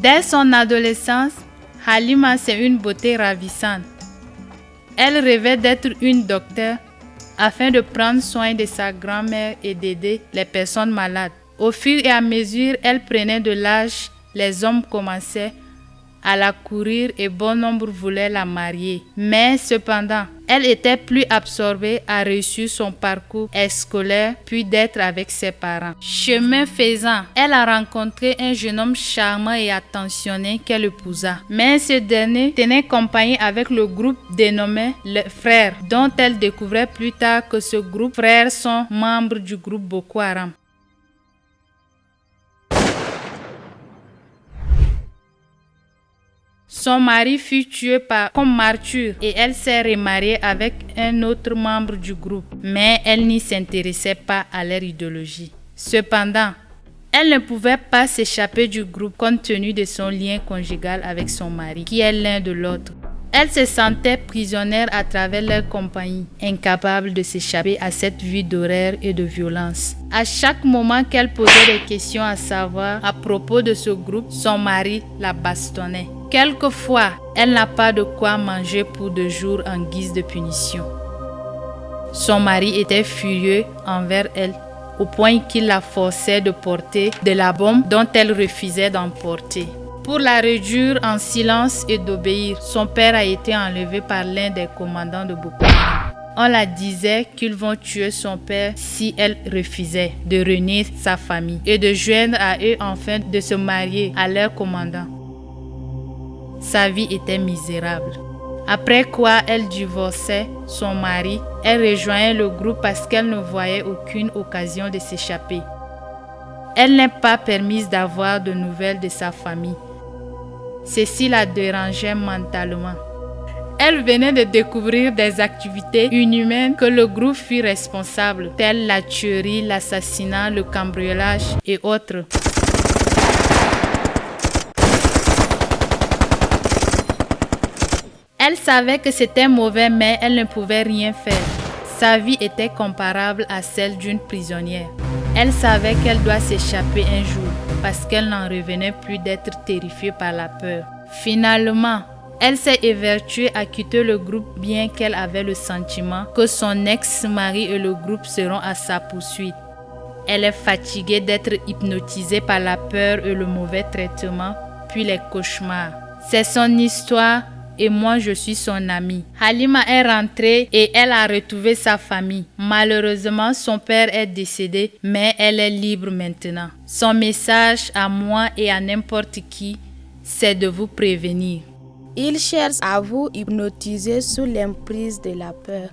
Dès son adolescence, Halima, c'est une beauté ravissante. Elle rêvait d'être une docteure afin de prendre soin de sa grand-mère et d'aider les personnes malades. Au fur et à mesure, elle prenait de l'âge, les hommes commençaient à la courir et bon nombre voulaient la marier. Mais cependant, elle était plus absorbée à réussir son parcours scolaire puis d'être avec ses parents. Chemin faisant, elle a rencontré un jeune homme charmant et attentionné qu'elle épousa. Mais ce dernier tenait compagnie avec le groupe dénommé les Frères, dont elle découvrait plus tard que ce groupe Frères sont membres du groupe Boko Haram. Son mari fut tué comme martyr et elle s'est remariée avec un autre membre du groupe, mais elle n'y s'intéressait pas à leur idéologie. Cependant, elle ne pouvait pas s'échapper du groupe compte tenu de son lien conjugal avec son mari, qui est l'un de l'autre. Elle se sentait prisonnière à travers leur compagnie, incapable de s'échapper à cette vie d'horreur et de violence. À chaque moment qu'elle posait des questions à savoir à propos de ce groupe, son mari la bastonnait. Quelquefois, elle n'a pas de quoi manger pour 2 jours en guise de punition. Son mari était furieux envers elle, au point qu'il la forçait de porter de la bombe dont elle refusait d'emporter. Pour la réduire en silence et d'obéir, son père a été enlevé par l'un des commandants de Boko Haram. On la disait qu'ils vont tuer son père si elle refusait de réunir sa famille et de joindre à eux afin de se marier à leur commandant. Sa vie était misérable. Après quoi, elle divorçait son mari. Elle rejoignait le groupe parce qu'elle ne voyait aucune occasion de s'échapper. Elle n'est pas permise d'avoir de nouvelles de sa famille. Ceci la dérangeait mentalement. Elle venait de découvrir des activités inhumaines que le groupe fut responsable, telles la tuerie, l'assassinat, le cambriolage et autres. Elle savait que c'était mauvais, mais elle ne pouvait rien faire. Sa vie était comparable à celle d'une prisonnière. Elle savait qu'elle doit s'échapper un jour parce qu'elle n'en revenait plus d'être terrifiée par la peur. Finalement, elle s'est évertuée à quitter le groupe bien qu'elle avait le sentiment que son ex-mari et le groupe seront à sa poursuite. Elle est fatiguée d'être hypnotisée par la peur et le mauvais traitement, puis les cauchemars. C'est son histoire. Et moi je suis son amie. Halima est rentrée et elle a retrouvé sa famille. Malheureusement, son père est décédé, mais elle est libre maintenant. Son message à moi et à n'importe qui, c'est de vous prévenir. Il cherche à vous hypnotiser sous l'emprise de la peur.